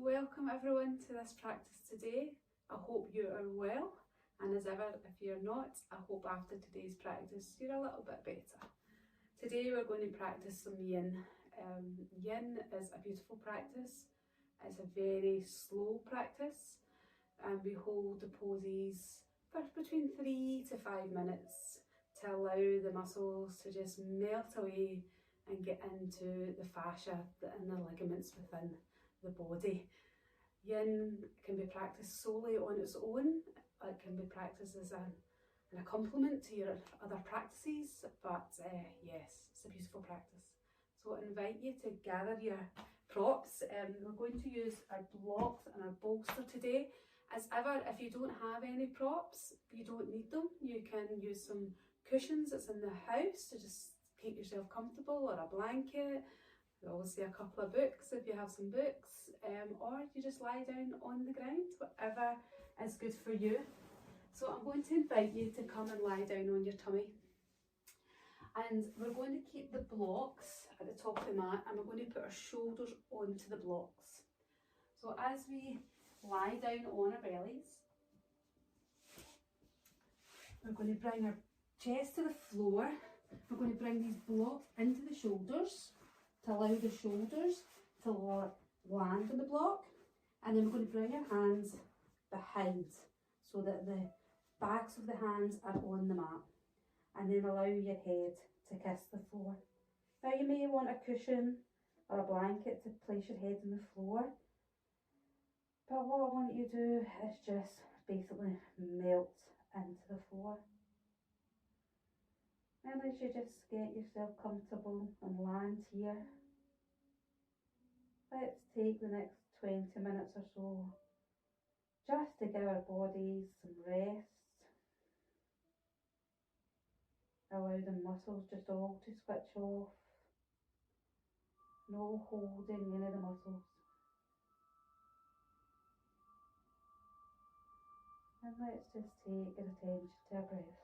Welcome everyone to this practice today. I hope you are well, and as ever, if you're not, I hope after today's practice you're a little bit better. Today we're going to practice some Yin. Yin is a beautiful practice. It's a very slow practice, and we hold the poses for between 3 to 5 minutes to allow the muscles to just melt away and get into the fascia and the ligaments within the body. Yin can be practiced solely on its own. It can be practiced as an accompaniment to your other practices, but yes, it's a beautiful practice. So I invite you to gather your props. We're going to use our blocks and our bolster today. As ever, if you don't have any props, you don't need them. You can use some cushions that's in the house to just keep yourself comfortable, or a blanket. We always say a couple of books if you have some books, or you just lie down on the ground, whatever is good for you. So I'm going to invite you to come and lie down on your tummy, and we're going to keep the blocks at the top of the mat, and we're going to put our shoulders onto the blocks. So as we lie down on our bellies, we're going to bring our chest to the floor. We're going to bring these blocks into the shoulders to allow the shoulders to land on the block, and then we're going to bring our hands behind so that the backs of the hands are on the mat, and then allow your head to kiss the floor. Now you may want a cushion or a blanket to place your head on the floor, but what I want you to do is just basically melt into the floor. And as you just get yourself comfortable and land here, let's take the next 20 minutes or so just to give our bodies some rest. Allow the muscles just all to switch off. No holding any of the muscles. And let's just take our attention to our breath.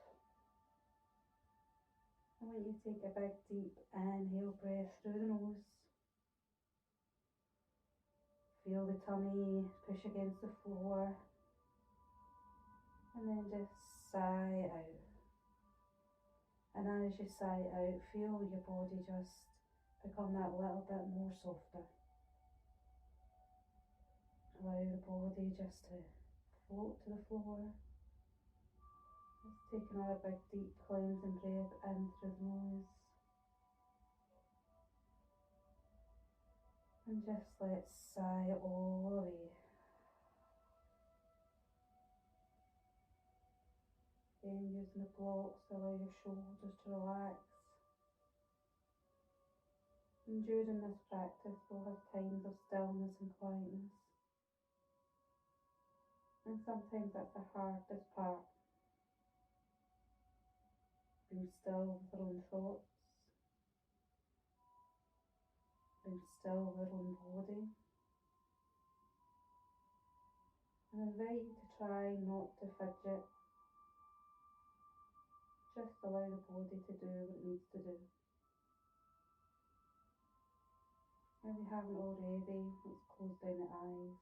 I want you to take a big deep inhale breath through the nose. Feel the tummy push against the floor, and then just sigh out. And as you sigh out, feel your body just become that little bit more softer. Allow the body just to float to the floor. Let's take another big deep cleansing breath in through the nose. And just let's sigh all away. Then using the blocks to allow your shoulders to relax. And during this practice we'll have times of stillness and quietness. And sometimes that's the hardest part. Being still with our own thoughts. Being still with our own body. And I invite you to try not to fidget. Just allow the body to do what it needs to do. If you haven't already, let's close down the eyes.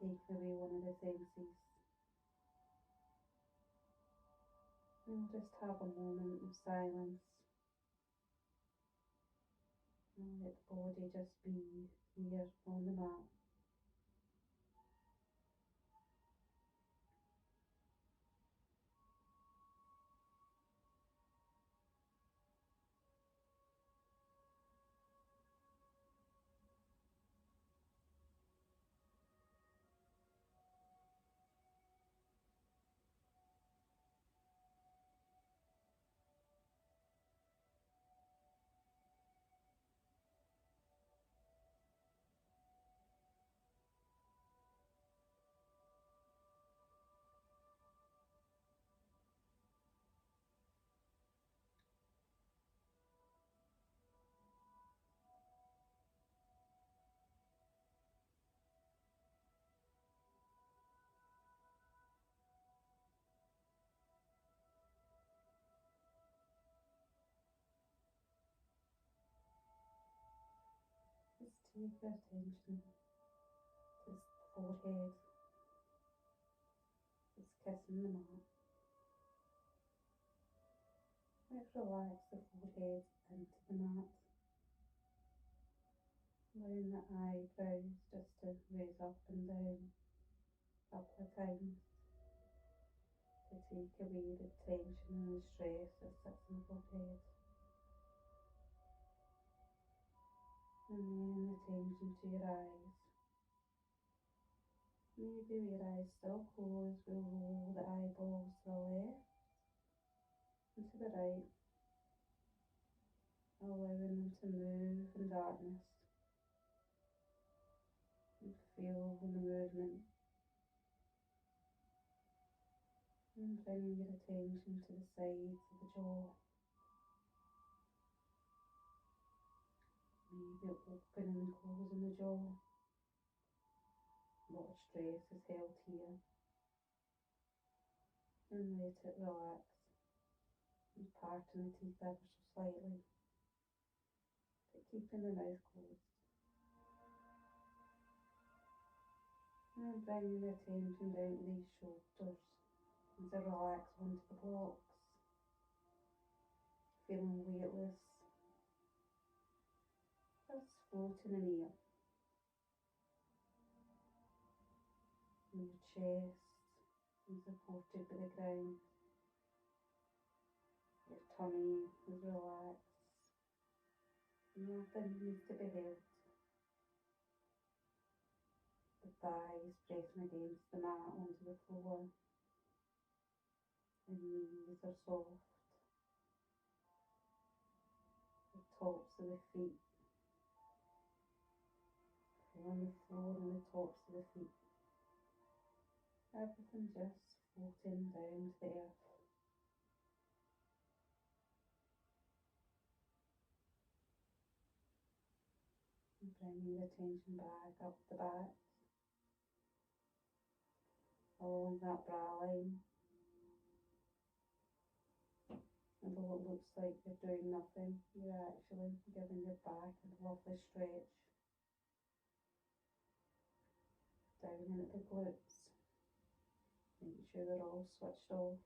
Take away one of the senses. And just have a moment of silence. And let the body just be here on the mat. Take your attention to the forehead, just kissing the mat. Let's relax the forehead into the mat, allowing the eyebrows just to raise up and down a couple of times to take away the tension and the stress that sits in the forehead. And then attention to your eyes. Maybe with your eyes still closed, we'll roll the eyeballs to the left and to the right, allowing them to move in darkness and feel the movement. And bringing your attention to the sides of the jaw. Maybe opening and closing the jaw. A lot of stress is held here. And let it relax. And parting the teeth ever so slightly, but keeping the mouth closed. And bringing the attention down to these shoulders as they relax onto the blocks, feeling weightless, just floating in air. And your chest is supported by the ground. Your tummy is relaxed. Nothing needs to be held. The thighs pressing against the mat onto the floor. The knees are soft. The tops of the feet. Feeling the floor and the tops of the feet. Everything just floating down to the earth. And bringing the attention back up the back. Along that brow line. And though it looks like you're doing nothing, you're actually giving your back a lovely stretch. Down into the glutes. Making sure they're all switched off.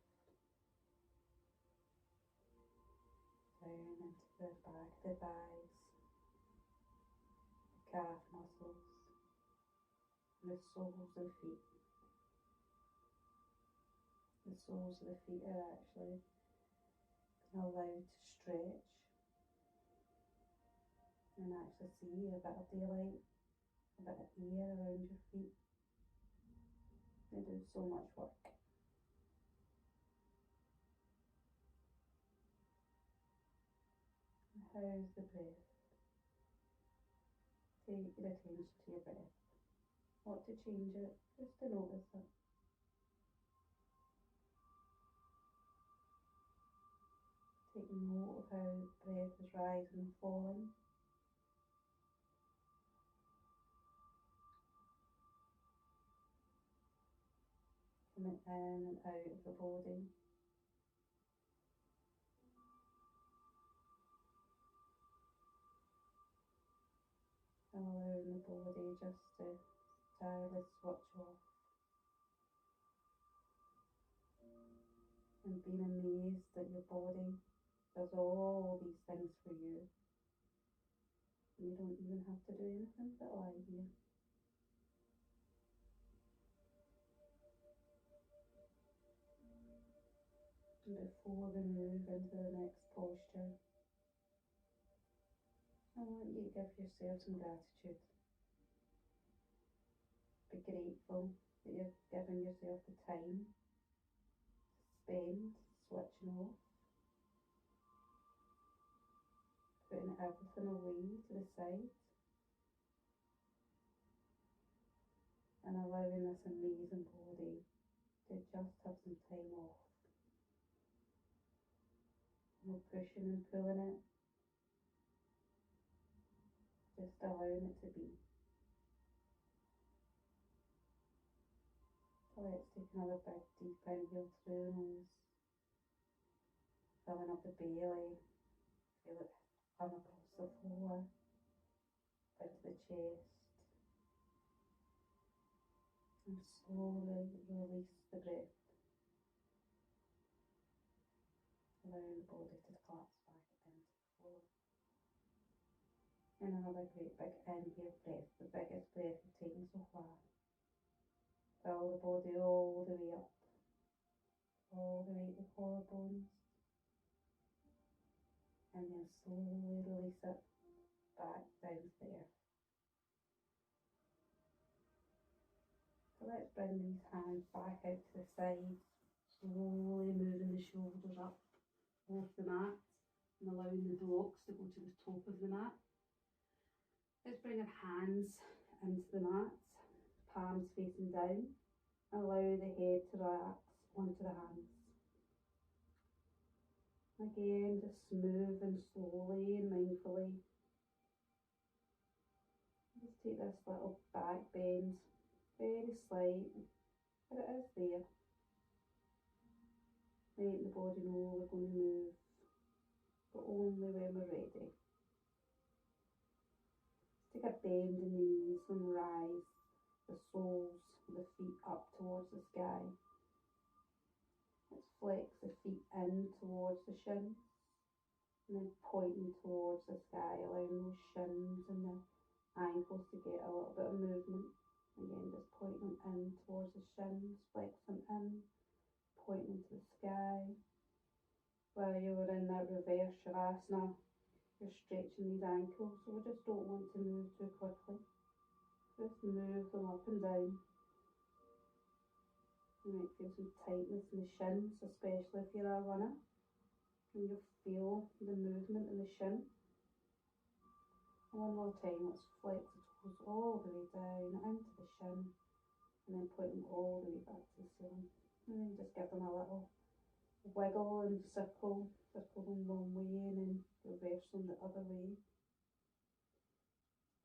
Down into the back of the thighs. The calf muscles. And the soles of the feet. The soles of the feet are actually allowed to stretch and actually see a bit of daylight, a bit of air around your feet. They do so much work. And how's the breath? Take your attention to your breath. Not to change it, just to notice it. Taking note of how breath is rising and falling. Coming in and out of the body. Allowing the body just to entirely switch off. And being amazed that your body does all these things for you. You don't even have to do anything but lie here. And before we move into the next posture, I want you to give yourself some gratitude. Be grateful that you're giving yourself the time to spend switching off, putting everything away to the side, and allowing this amazing body to just have some time off. No pushing and pulling it, just allowing it to be. So let's take another big deep inhale through the nose, filling up the belly, feel it come across the floor, into the chest. And slowly release the breath, allowing the body to collapse back into the floor. And another great big inhale breath, the biggest breath you've taken so far. Fill the body all the way up, all the way to the collarbones. And then slowly release it back down to the earth. So let's bring these hands back out to the sides, slowly moving the shoulders up off the mat and allowing the blocks to go to the top of the mat. Let's bring our hands into the mat, palms facing down. Allow the head to relax onto the hands. Again, just smooth and slowly and mindfully. Just take this little back bend, very slight, but it is there. Letting the body know we're going to move, but only when we're ready. Take a bend in the knees and rise the soles of the feet up towards the sky. Let's flex the feet in towards the shins and then pointing towards the sky, allowing those shins and the ankles to get a little bit of movement. Again, just pointing them in towards the shins, flex them in, pointing to the sky. While you're in that reverse shavasana, you're stretching these ankles, so we just don't want to move too quickly. Just move them up and down. You might feel some tightness in the shins, especially if you're a runner, and you'll feel the movement in the shin. One more time, let's flex the toes all the way down into the shin, and then point them all the way back to the ceiling. And then just give them a little wiggle and circle them one way and then reverse them the other way.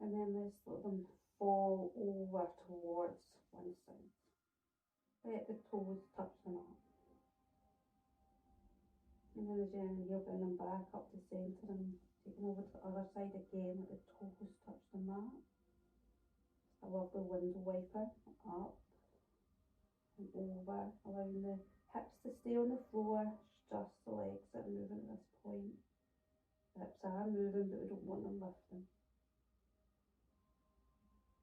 And then let's let them fall over towards one side. Let the toes touch the mat. And then as you're bring them back up to centre and taking over to the other side again, let the toes touch the mat. Just a lovely window wiper, up and over, allowing the hips to stay on the floor, just the legs that are moving at this point. The hips are moving, but we don't want them lifting.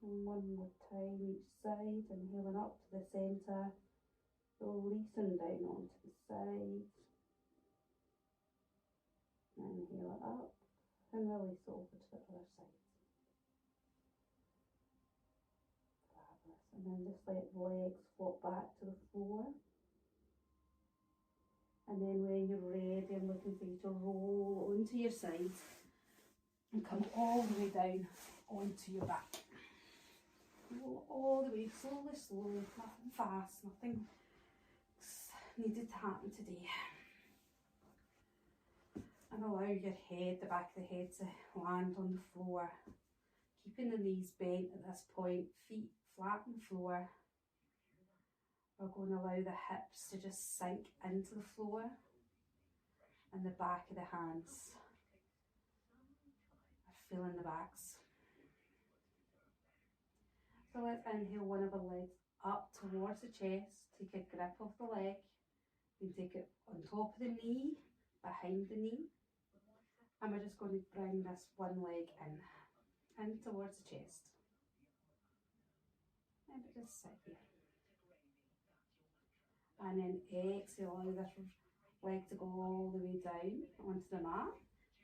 And one more time each side, inhaling up to the centre, releasing down onto the side. Inhale it up and release it over to the other side. Fabulous. And then just let the legs flop back to the floor. And then when you're ready, I'm looking for you to roll onto your side and come all the way down onto your back. Roll all the way, slowly, nothing fast, nothing needed to happen today. And allow your head, the back of the head, to land on the floor. Keeping the knees bent at this point, feet flat on the floor. We're going to allow the hips to just sink into the floor and the back of the hands are feeling the backs. So let's inhale one of our legs up towards the chest, take a grip of the leg, and take it on top of the knee, behind the knee, and we're just going to bring this one leg in towards the chest, and just sit here. And then exhale, allow this leg to go all the way down onto the mat,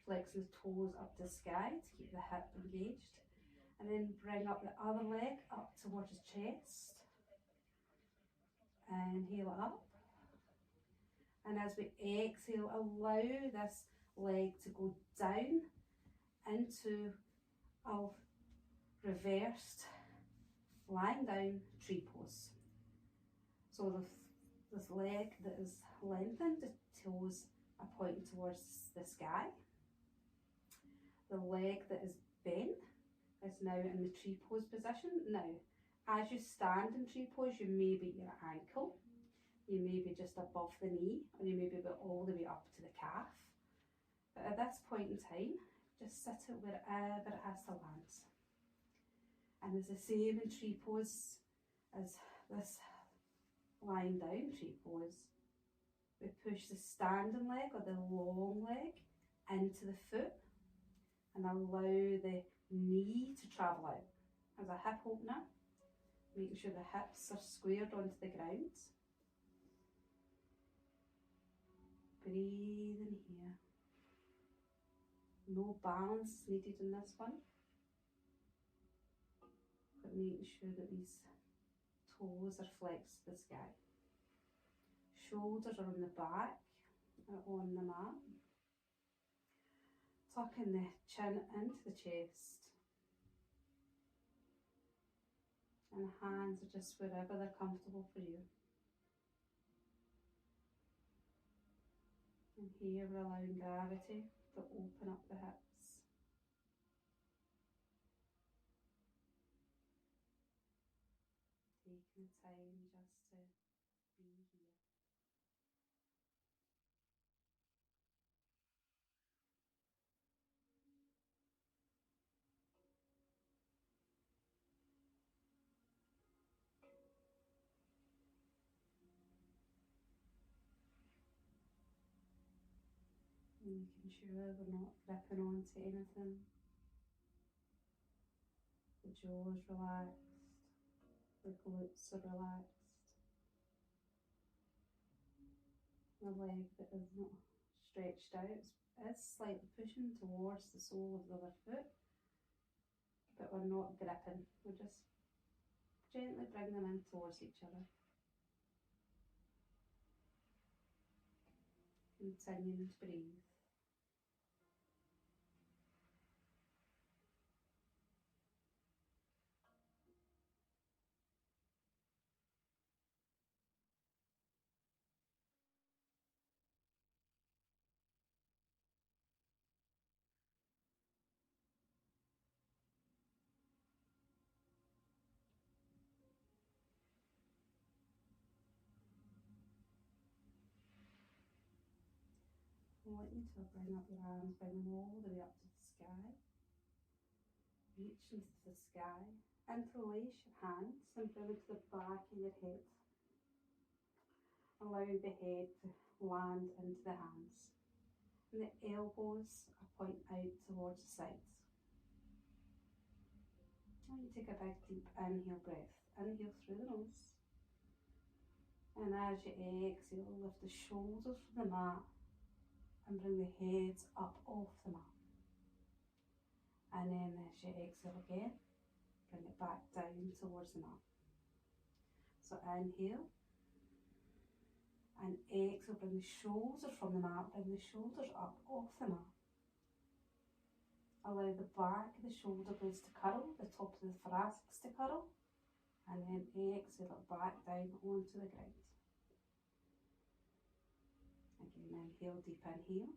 flexing the toes up to the sky to keep the hip engaged. And then bring up the other leg up towards the chest. Inhale it up. And as we exhale, allow this leg to go down into a reversed lying down tree pose. So this leg that is lengthened, the toes are pointing towards the sky. The leg that is bent is now in the tree pose position. Now, as you stand in tree pose, you may be at your ankle, you may be just above the knee, or you may be all the way up to the calf. But at this point in time, just sit it wherever it has to land. And it's the same in tree pose as this lying down tree pose. We push the standing leg or the long leg into the foot and allow the knee to travel out as a hip opener, making sure the hips are squared onto the ground. Breathe in here. No balance needed in this one, but making sure that these toes are flexed to the sky. Shoulders are on the back or on the mat. Tucking the chin into the chest. And hands are just wherever they're comfortable for you. And here we're allowing gravity to open up the hips. Taking the time just to be here. Making sure we're not gripping onto anything. The jaw's relaxed, the glutes are relaxed. The leg that is not stretched out is slightly pushing towards the sole of the other foot, but we're not gripping. We're just gently bring them in towards each other. Continuing to breathe. I want you to bring up your arms, bring them all the way up to the sky. Reach into the sky. Interlace your hands and bring it to the back of your head. Allow the head to land into the hands. And the elbows are point out towards the sides. And you take a big deep inhale breath. Inhale through the nose. And as you exhale, lift the shoulders from the mat and bring the head up off the mat. And then as you exhale again, bring it back down towards the mat. So inhale and exhale, bring the shoulders from the mat, bring the shoulders up off the mat. Allow the back of the shoulder blades to curl, the top of the thoracics to curl, and then exhale it back down onto the ground. Again, inhale, deep inhale.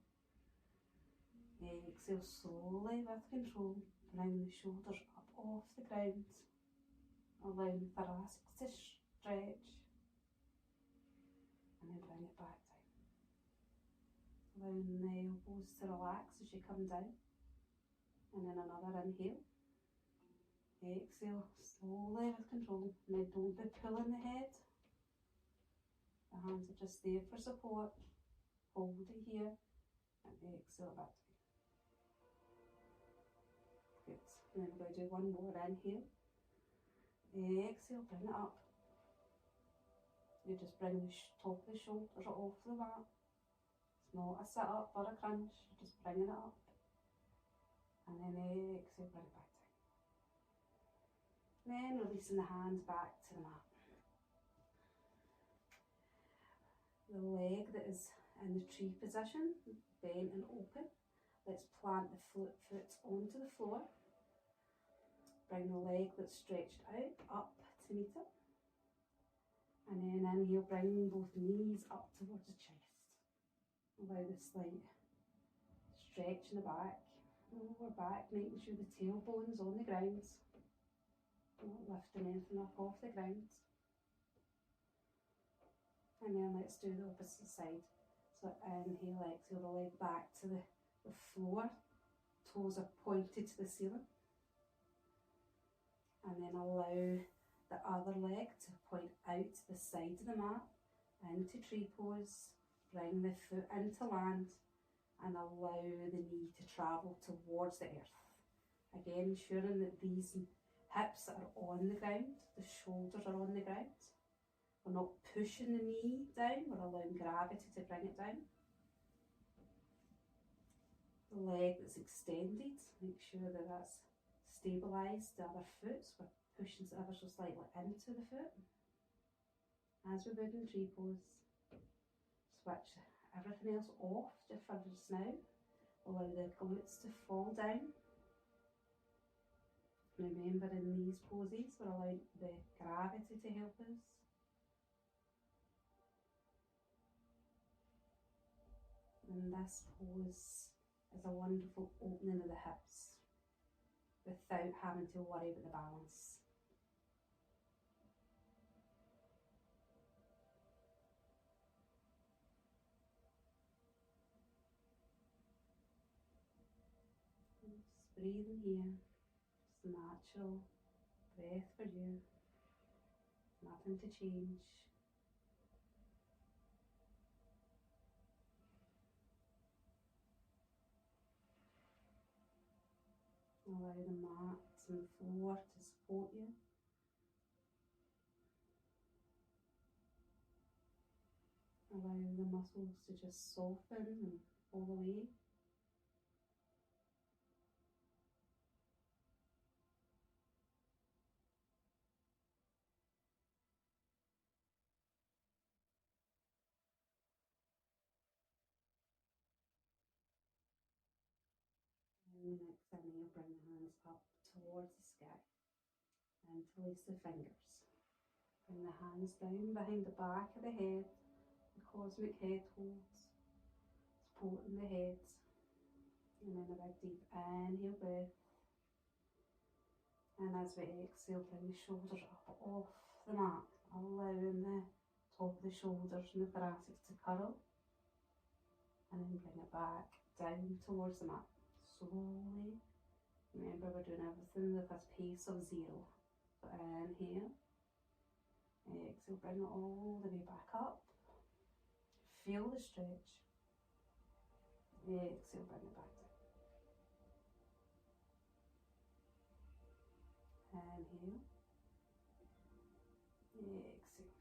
Exhale slowly with control, bring the shoulders up off the ground, allowing the thoracics to stretch, and then bring it back down. Allowing the elbows to relax as you come down, and then another inhale. Exhale slowly with control, and then don't be pulling the head. The hands are just there for support. Hold it here, and exhale back down. Good. And then we're going to do one more inhale. Exhale, bring it up. You just bring the top of the shoulders off the mat. It's not a sit up or a crunch, you're just bringing it up. And then exhale, bring it back down. Then releasing the hands back to the mat. The leg that is in the tree position, bent and open. Let's plant the foot onto the floor. Bring the leg that's stretched out up to meet it. And then inhale, bring both knees up towards the chest. Allow the slight stretch in the back, lower back, making sure the tailbone's on the ground. Not lifting anything up off the ground. And then let's do the opposite side. So inhale, exhale, the leg back to the floor. Toes are pointed to the ceiling. And then allow the other leg to point out to the side of the mat, into tree pose. Bring the foot into land and allow the knee to travel towards the earth. Again, ensuring that these hips are on the ground, the shoulders are on the ground. We're not pushing the knee down, we're allowing gravity to bring it down. The leg that's extended, make sure that that's stabilised. The other foot, so we're pushing it ever so slightly into the foot. As we would in tree pose, switch everything else off just for just now. Allow the glutes to fall down. Remember, in these poses, we're allowing the gravity to help us. And this pose is a wonderful opening of the hips without having to worry about the balance. Just breathing here, just natural breath for you, nothing to change. Allow the mat and the floor to support you. Allow the muscles to just soften and fall away. And the next inhale, bring the hands up towards the sky and release the fingers. Bring the hands down behind the back of the head, the cosmic head holds, supporting the head. And then a big deep inhale breath. And as we exhale, bring the shoulders up off the mat, allowing the top of the shoulders and the thoracic to curl. And then bring it back down towards the mat. Slowly. Remember, we're doing everything with this pace of 0. So inhale. Exhale, bring it all the way back up. Feel the stretch. Exhale, bring it back down. Inhale. Exhale.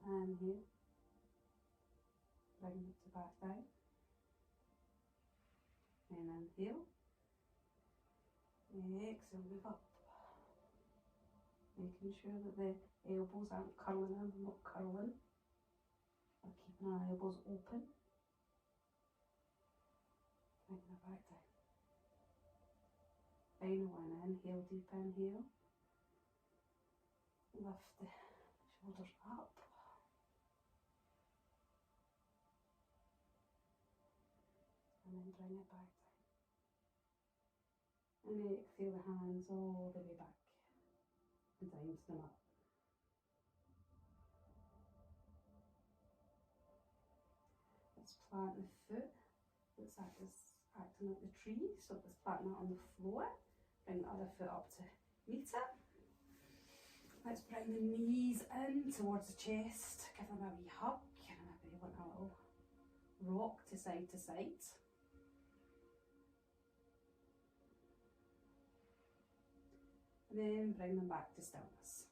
Inhale. Bring it back down. And inhale. Exhale, move up. Making sure that the elbows aren't curling in, not curling. We're keeping our elbows open. Bring it back down. Final one, inhale, deep inhale. Lift the shoulders up. And then bring it back down. And exhale the hands all the way back and down to the mat. Let's plant the foot that's acting like the tree, so let's plant that on the floor. Bring the other foot up to meet it. Let's bring the knees in towards the chest, give them a wee hug, and maybe want a little rock to side to side. And then bring them back to stillness.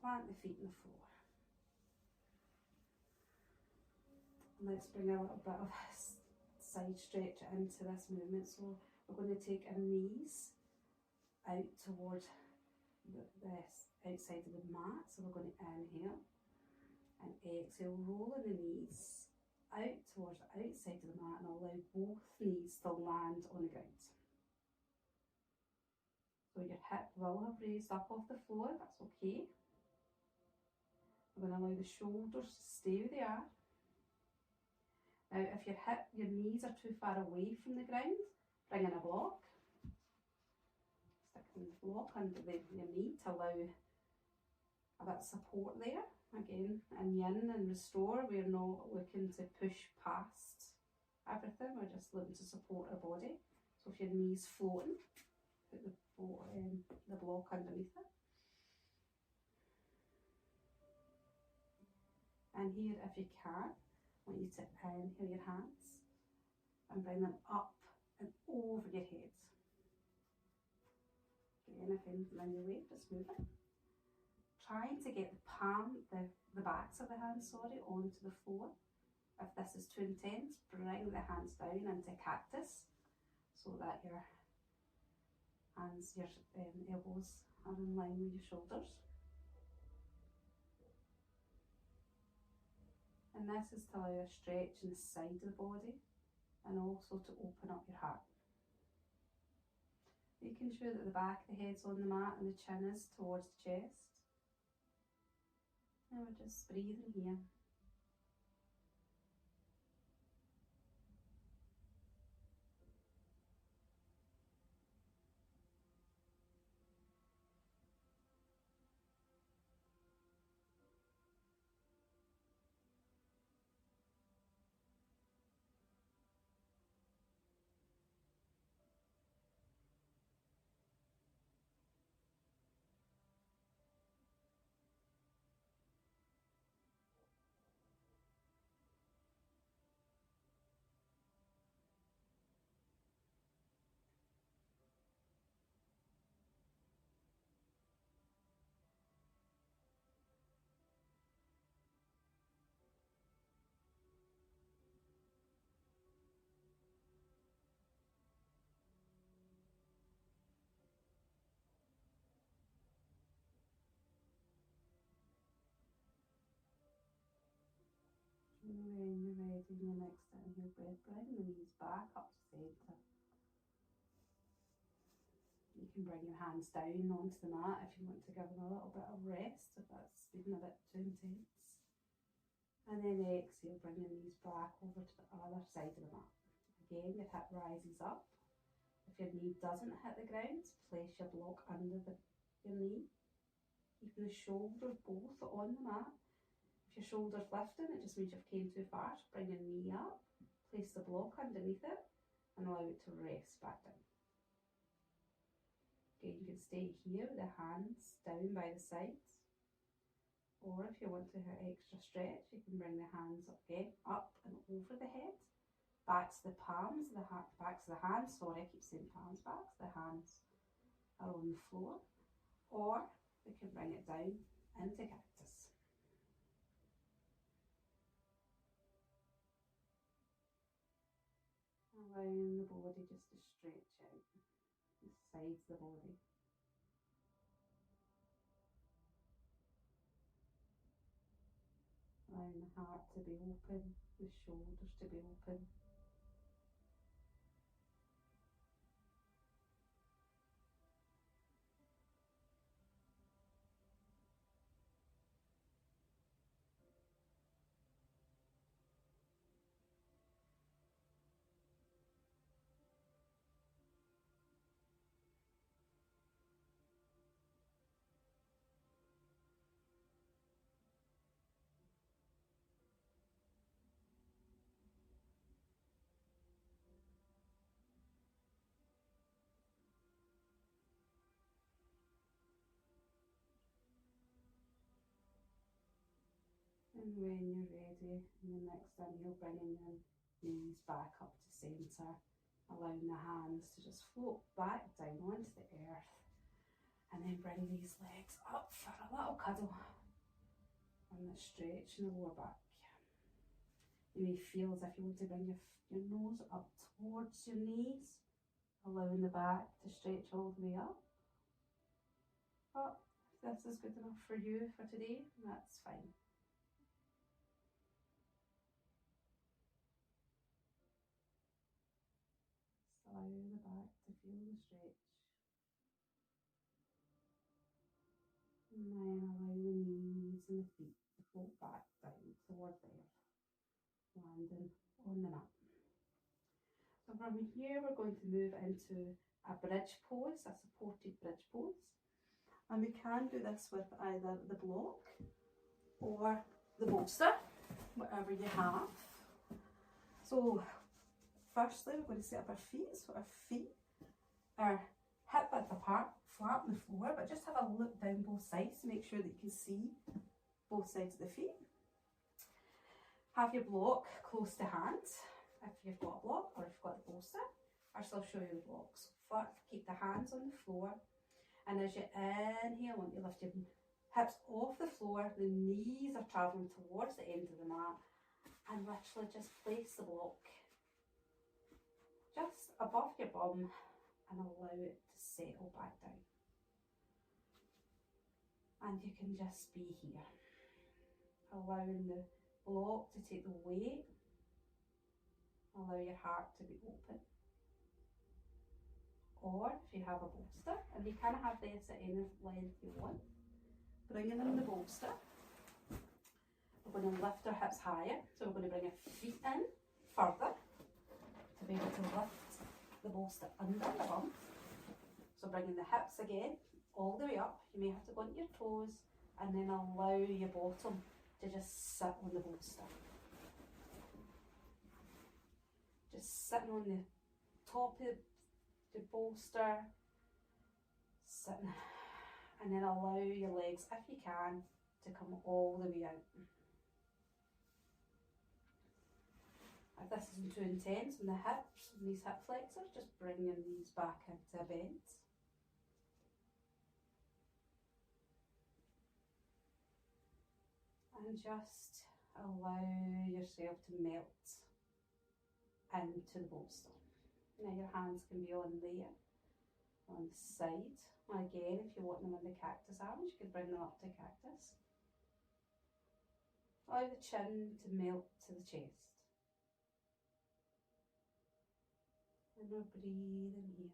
Plant the feet on the floor. And let's bring a little bit of side stretch into this movement. So we're going to take our knees out toward the outside of the mat. So we're going to inhale and exhale, rolling the knees out towards the outside of the mat and allow both knees to land on the ground. So your hip will have raised up off the floor, that's okay. We're going to allow the shoulders to stay where they are. Now if your knees are too far away from the ground, bring in a block. Stick the block under your knee to allow a bit of support there. Again, in Yin and Restore, we're not looking to push past everything, we're just looking to support our body. So if your knee's floating, put the block underneath it. And here, if you can, I want you to inhale your hands and bring them up and over your head. Get anything in your way, just move it. Trying to get the backs of the hands, onto the floor. If this is too intense, bring the hands down into cactus so that your hands, your elbows are in line with your shoulders. And this is to allow a stretch in the side of the body and also to open up your heart. Making sure that the back of the head's on the mat and the chin is towards the chest. And we're just breathing here. And when you're ready, in your next inhale breath, bring the knees back up to centre. You can bring your hands down onto the mat if you want to give them a little bit of rest, if that's been a bit too intense. And then exhale, bring your knees back over to the other side of the mat. Again, your hip rises up. If your knee doesn't hit the ground, place your block under your knee. Keeping the shoulders both on the mat. If your shoulder's lifting, it just means you've came too far. So bring your knee up, place the block underneath it, and allow it to rest back down. Okay, you can stay here with the hands down by the sides. Or if you want to have extra stretch, you can bring the hands again up and over the head. Back to the palms, backs of the hands, I keep saying palms, backs of the hands are on the floor. Or we can bring it down into cactus. Allowing the body just to stretch out, the sides of the body. Allowing the heart to be open, the shoulders to be open. And when you're ready, in the next inhale, bringing your knees back up to centre, allowing the hands to just float back down onto the earth, and then bring these legs up for a little cuddle and the stretch in the lower back. You may feel as if you want to bring your nose up towards your knees, allowing the back to stretch all the way up. But if this is good enough for you for today, that's fine. Allow the back to feel the stretch. And then allow the knees and the feet to float back down towards the earth, landing on the mat. So from here we're going to move into a bridge pose, a supported bridge pose. And we can do this with either the block or the bolster, whatever you have. So firstly we're going to set up our feet, so our feet are hip width apart, flat on the floor, but just have a look down both sides to make sure that you can see both sides of the feet. Have your block close to hand, if you've got a block or if you've got the bolster. I'll still show you the blocks. First, keep the hands on the floor, and as you inhale, I want you to lift your hips off the floor, the knees are travelling towards the end of the mat, and literally just place the block just above your bum and allow it to settle back down. And you can just be here, allowing the block to take the weight, allow your heart to be open. Or if you have a bolster, and you can have this at any length you want, bringing in the bolster, we're going to lift our hips higher, so we're going to bring our feet in further to be able to lift the bolster under the bum. So bringing the hips again all the way up, you may have to go into your toes, and then allow your bottom to just sit on the bolster. Just sitting on the top of the bolster, sitting, and then allow your legs, if you can, to come all the way out. If this isn't too intense on the hips, on these hip flexors, just bring your knees back into a bend. And just allow yourself to melt into the bolster. Now your hands can be on there, on the side. And again, if you want them on the cactus arms, you can bring them up to cactus. Allow the chin to melt to the chest. And we're breathing here.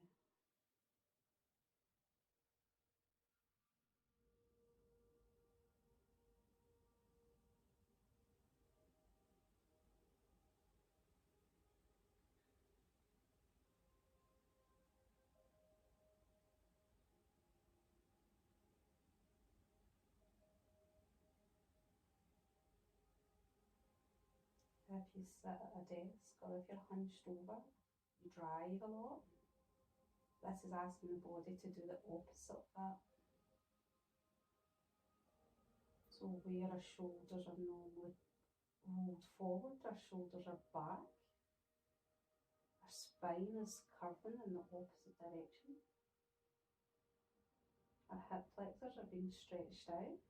If you sit at a desk or if you're hunched over, you drive a lot, this is asking the body to do the opposite of that. So where our shoulders are normally rolled forward, our shoulders are back, our spine is curving in the opposite direction, our hip flexors are being stretched out,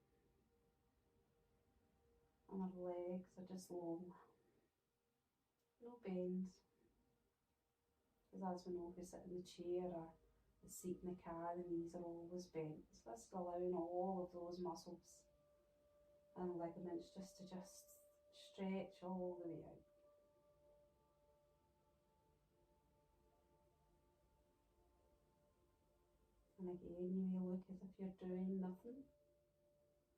and our legs are just long. No bends, because as we know, if we sit in the chair or the seat in the car, the knees are always bent. So that's allowing all of those muscles and ligaments just to stretch all the way out. And again, you may look as if you're doing nothing,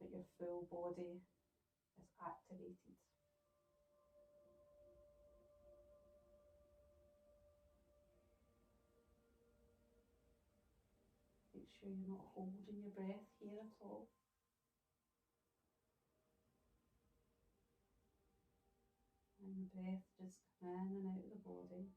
but your full body is activated. Make sure you're not holding your breath here at all. And the breath just come in and out of the body.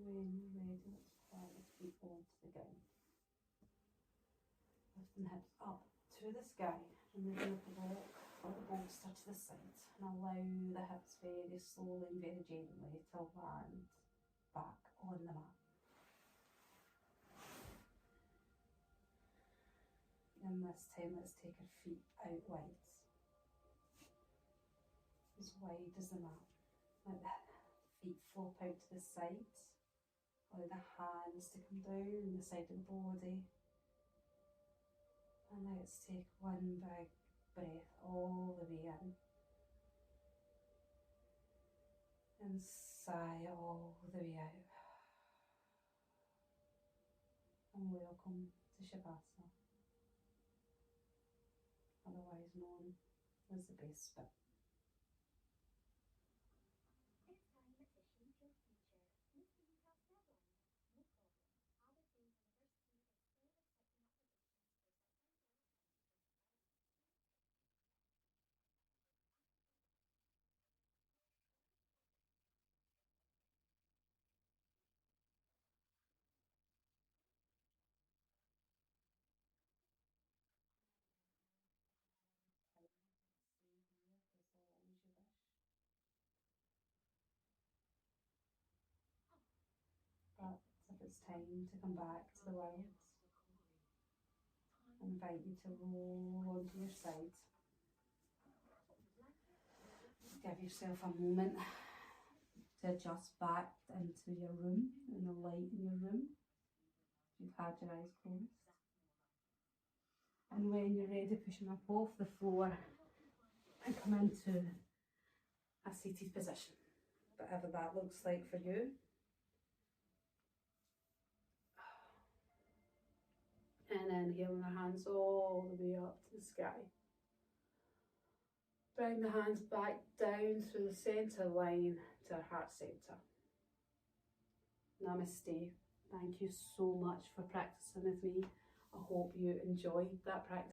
When you're ready, let's plant the feet onto the ground. Lifting the hips up to the sky, and moving the block or the bolster to the side, and allow the hips very slowly and very gently to land back on the mat. And this time let's take our feet out wide. as wide as the mat. Let the feet flop out to the sides. Allow the hands to come down the side of the body. And let's take one big breath all the way in. And sigh all the way out. And welcome to Shavasana, otherwise known as the base spin. But if it's time to come back to the world, I invite you to roll onto your side. Give yourself a moment to adjust back into your room and the light in your room. You've had your eyes closed. And when you're ready, push them up off the floor and come into a seated position, whatever that looks like for you. And inhaling the hands all the way up to the sky. Bring the hands back down through the centre line to our heart centre. Namaste. Thank you so much for practicing with me. I hope you enjoyed that practice.